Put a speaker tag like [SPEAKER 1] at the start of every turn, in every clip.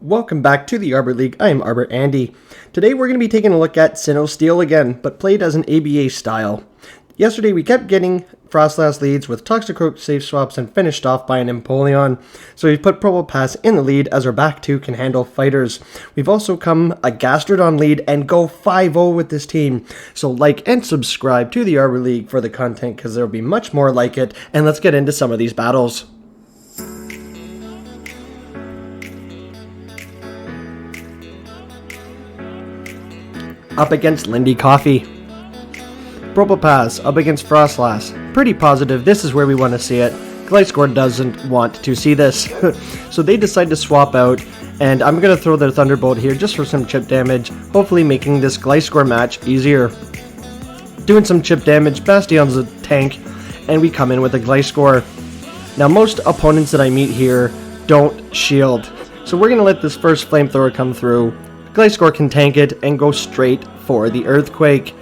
[SPEAKER 1] Welcome back to the Arbor League. I am ArborAndy. Today we're going to be taking a look at Sinnoh Steel again, but played as an ABA style. Yesterday we kept getting Frostlass leads with Toxicroak safe swaps and finished off by an Empoleon. So we've put Probopass in the lead as our back two can handle fighters. We've also come a Gastrodon lead and go 5-0 with this team. So like and subscribe to the Arbor League for the content because there will be much more like it. And let's get into some of these battles. Up against Lindy Coffee. Probopass up against Frostlass. Pretty positive this is where we want to see it. Gliscor doesn't want to see this. So they decide to swap out, and I'm going to throw their Thunderbolt here just for some chip damage, hopefully making this Gliscor match easier. Doing some chip damage, Bastion's a tank, and we come in with a Gliscor. Now most opponents that I meet here don't shield, so we're going to let this first Flamethrower come through. Gliscor can tank it and go straight for the Earthquake.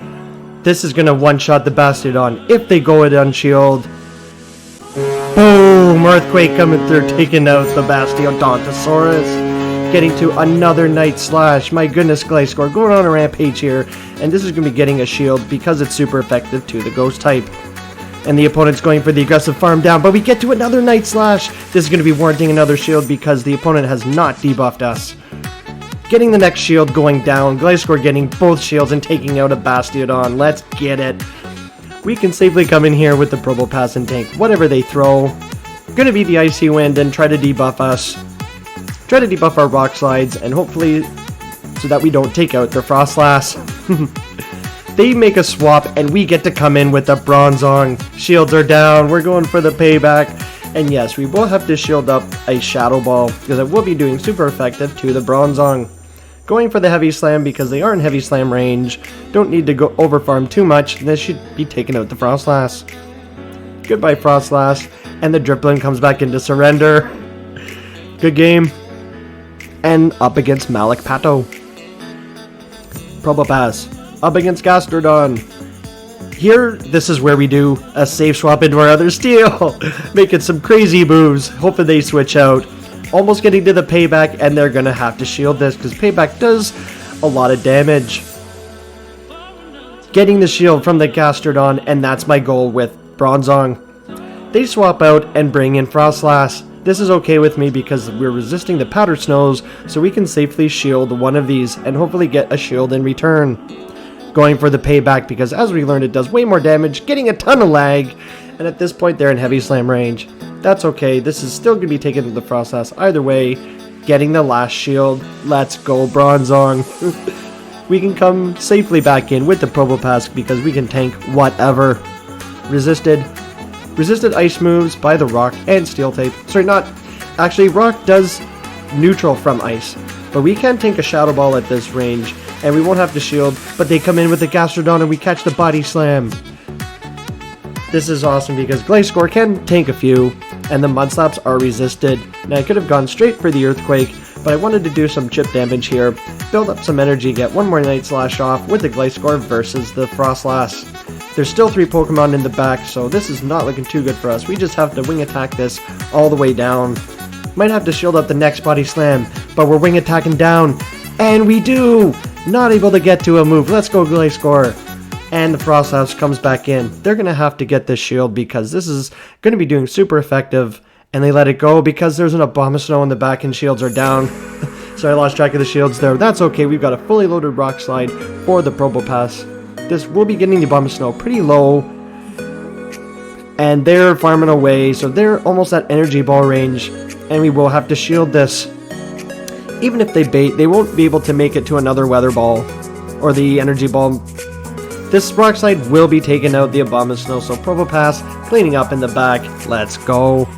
[SPEAKER 1] This is going to one-shot the Bastiodon if they go it unshield. Boom! Earthquake coming through, taking out the Bastiodontosaurus. Getting to another Night Slash. My goodness, Gliscor going on a rampage here. And this is going to be getting a shield because it's super effective to the Ghost type. And the opponent's going for the aggressive farm down, but we get to another Night Slash. This is going to be warranting another shield because the opponent has not debuffed us. Getting the next shield going down, Gliscor getting both shields and taking out a Bastiodon. Let's get it. We can safely come in here with the Probopass and tank whatever they throw. Gonna be the Icy Wind and try to debuff us. Try to debuff our Rock Slides and hopefully so that we don't take out their Frostlass. They make a swap and we get to come in with the Bronzong. Shields are down, we're going for the Payback. And yes, we will have to shield up a Shadow Ball because it will be doing super effective to the Bronzong. Going for the Heavy Slam because they are in Heavy Slam range. Don't need to go over farm too much. This should be taking out the Frostlass. Goodbye Frostlass. And the Driplin comes back into surrender. Good game. And up against Malik Pato. Probopass. Up against Gastrodon. Here, this is where we do a safe swap into our other Steel. Making some crazy moves. Hoping they switch out. Almost getting to the Payback, and they're going to have to shield this because Payback does a lot of damage. Getting the shield from the Gastrodon, and that's my goal with Bronzong. They swap out and bring in Frostlass. This is okay with me because we're resisting the Powder Snows, so we can safely shield one of these and hopefully get a shield in return. Going for the Payback because as we learned it does way more damage, getting a ton of lag, and at this point they're in Heavy Slam range. That's okay, this is still going to be taken to the Frostlass either way. Getting the last shield. Let's go Bronzong. We can come safely back in with the Probopass because we can tank whatever. Resisted ice moves by the Rock and Steel type. Sorry, not actually, Rock does neutral from ice, but we can tank a Shadow Ball at this range and we won't have to shield, but they come in with the Gastrodon and we catch the Body Slam. This is awesome because Gliscor can tank a few, and the Mudslaps are resisted. Now I could have gone straight for the Earthquake, but I wanted to do some chip damage here, build up some energy, get one more Night Slash off with the Gliscor versus the Frostlass. There's still 3 Pokemon in the back, so this is not looking too good for us. We just have to wing attack this all the way down. Might have to shield up the next Body Slam, but we're wing attacking down, and we do! Not able to get to a move. Let's go Gliscor. And the Frostlass comes back in. They're going to have to get this shield because this is going to be doing super effective. And they let it go because there's an Abomasnow in the back and shields are down. So I lost track of the shields there. That's okay. We've got a fully loaded Rock Slide for the Probopass. This will be getting the Abomasnow pretty low. And they're farming away. So they're almost at Energy Ball range. And we will have to shield this. Even if they bait, they won't be able to make it to another Weather Ball. Or the Energy Ball. This Rock Slide will be taking out the Abomasnow, so Probopass cleaning up in the back. Let's go.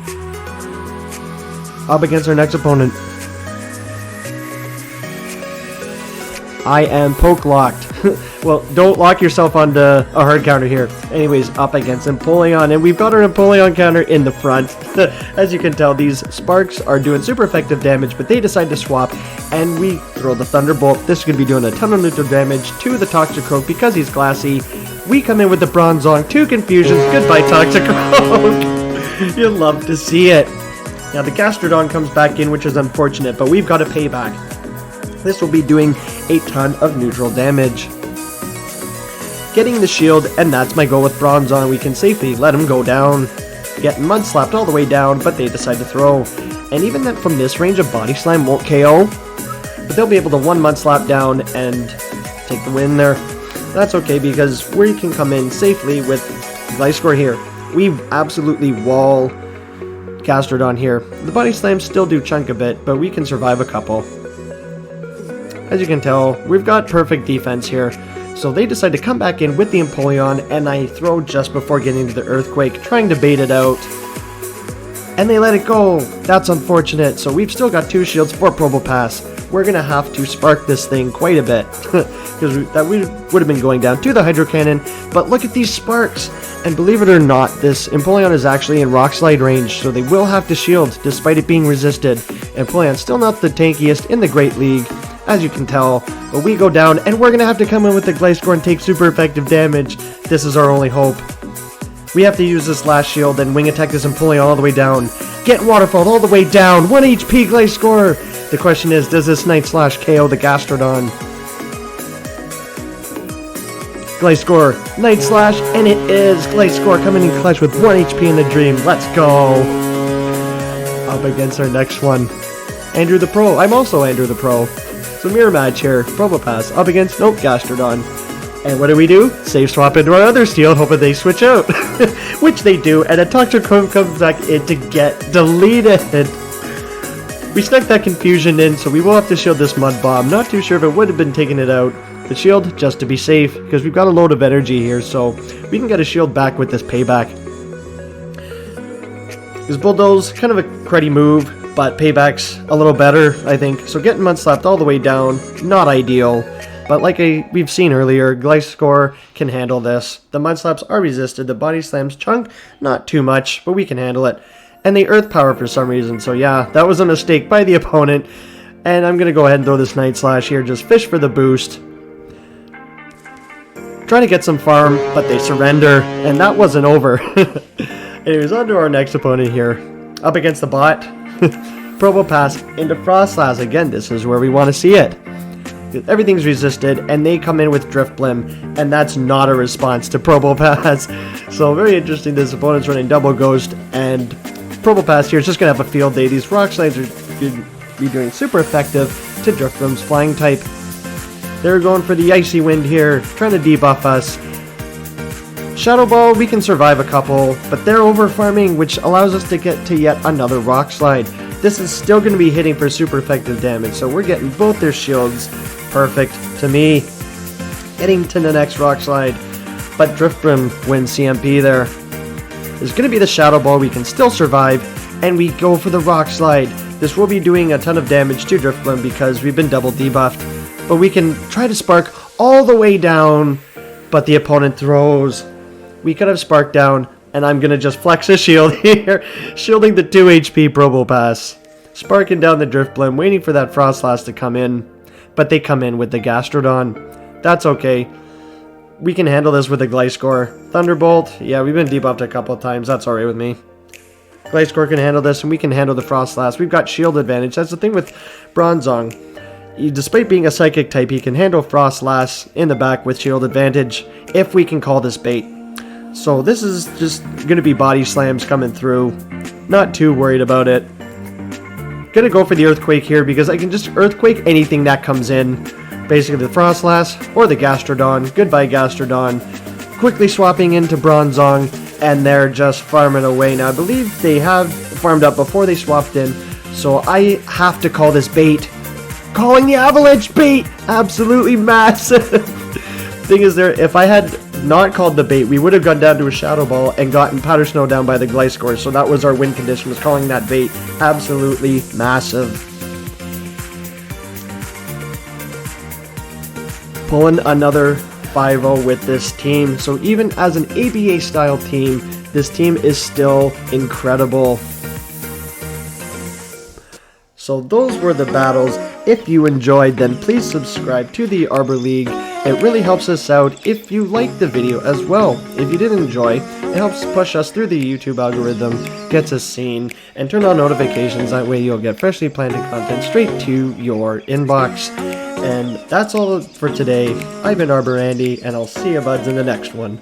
[SPEAKER 1] Up against our next opponent. I am poke locked. Well, don't lock yourself onto a hard counter here. Anyways, up against Empoleon, and we've got our Empoleon counter in the front. As you can tell, these Sparks are doing super effective damage, but they decide to swap, and we throw the Thunderbolt. This is going to be doing a ton of neutral damage to the Toxicroak because he's glassy. We come in with the Bronzong, 2 confusions. Goodbye, Toxicroak. You'll love to see it. Now the Gastrodon comes back in, which is unfortunate, but we've got a Payback. This will be doing a ton of neutral damage. Getting the shield, and that's my goal with Bronzong. We can safely let him go down. Getting mud slapped all the way down, but they decide to throw. And even that from this range, a Body Slam won't KO. But they'll be able to one mud slap down and take the win there. That's okay because we can come in safely with Gliscor here. We absolutely wall Gastrodon here. The Body Slams still do chunk a bit, but we can survive a couple. As you can tell, we've got perfect defense here. So they decide to come back in with the Empoleon, and I throw just before getting to the Earthquake, trying to bait it out. And they let it go. That's unfortunate. So we've still got 2 shields for Probopass. We're going to have to spark this thing quite a bit. Because we would have been going down to the Hydro Cannon. But look at these sparks. And believe it or not, this Empoleon is actually in Rock Slide range. So they will have to shield despite it being resisted. Empoleon's still not the tankiest in the Great League, as you can tell. But we go down, and we're going to have to come in with the Gliscor and take super effective damage. This is our only hope. We have to use this last shield and wing attack this Empoleon all the way down. Get Waterfall all the way down. 1 HP Gliscor. The question is, does this Night Slash KO the Gastrodon? Gliscor, Night Slash, and it is. Gliscor coming in clutch with 1 HP in the Dream. Let's go. Up against our next one. Andrew the Pro. I'm also Andrew the Pro. So mirror match here. Probopass up against Gastrodon. And what do? Save swap into our other steel, hoping they switch out. Which they do, and a Toxicroak comes back in to get deleted. We snuck that confusion in, so we will have to shield this Mud Bomb. Not too sure if it would have been taking it out. The shield, just to be safe, because we've got a load of energy here, so we can get a shield back with this Payback. This Bulldoze, kind of a cruddy move, but Payback's a little better, I think. So getting Mud Slapped all the way down, not ideal. But like we've seen earlier, Gliscor can handle this. The Mud Slaps are resisted, the Body Slams chunk, not too much, but we can handle it. And they Earth Power for some reason, so yeah, that was a mistake by the opponent. And I'm going to go ahead and throw this Night Slash here, just fish for the boost. Trying to get some farm, but they surrender, and that wasn't over. Anyways, on to our next opponent here. Up against the bot. Probopass into Frostlass. Again, this is where we want to see it. Everything's resisted, and they come in with Drift Blim, and that's not a response to Probopass. So very interesting, this opponent's running Double Ghost, and Probopass here is just going to have a field day. These Rock Slides are going to be doing super effective to Drift Blim's Flying type. They're going for the Icy Wind here, trying to debuff us. Shadow Ball, we can survive a couple, but they're over farming, which allows us to get to yet another Rock Slide. This is still going to be hitting for super effective damage, so we're getting both their shields. Perfect to me. Getting to the next Rock Slide, but Drift Blim wins CMP there. There's going to be the Shadow Ball, we can still survive, and we go for the Rock Slide. This will be doing a ton of damage to Drift Blim because we've been double debuffed, but we can try to spark all the way down, but the opponent throws. We could have sparked down, and I'm going to just flex a shield here, shielding the 2 HP Probopass. Sparking down the Drift Blim, waiting for that Frostlass to come in, but they come in with the Gastrodon. That's okay. We can handle this with a Gliscor. Thunderbolt, yeah, we've been debuffed a couple of times, that's alright with me. Gliscor can handle this, and we can handle the Frostlass. We've got shield advantage. That's the thing with Bronzong. Despite being a Psychic type, he can handle Frostlass in the back with shield advantage, if we can call this bait. So this is just going to be Body Slams coming through. Not too worried about it. Gonna go for the Earthquake here because I can just Earthquake anything that comes in. Basically the Frostlass or the Gastrodon. Goodbye Gastrodon. Quickly swapping into Bronzong, and they're just farming away. Now I believe they have farmed up before they swapped in, so I have to call this bait. Calling the Avalanche bait! Absolutely massive! Thing is, if I had not called the bait, we would have gone down to a Shadow Ball and gotten Powder Snow down by the Gliscor, so that was our win condition, was calling that bait. Absolutely massive. Pulling another 5-0 with this team, so even as an ABA style team, this team is still incredible. So those were the battles. If you enjoyed, then please subscribe to the Arbor League. It really helps us out if you liked the video as well. If you did enjoy, It helps push us through the YouTube algorithm, gets us seen, and turn on notifications. That way you'll get freshly planted content straight to your inbox. And that's all for today. I've been ArborAndy, and I'll see you buds in the next one.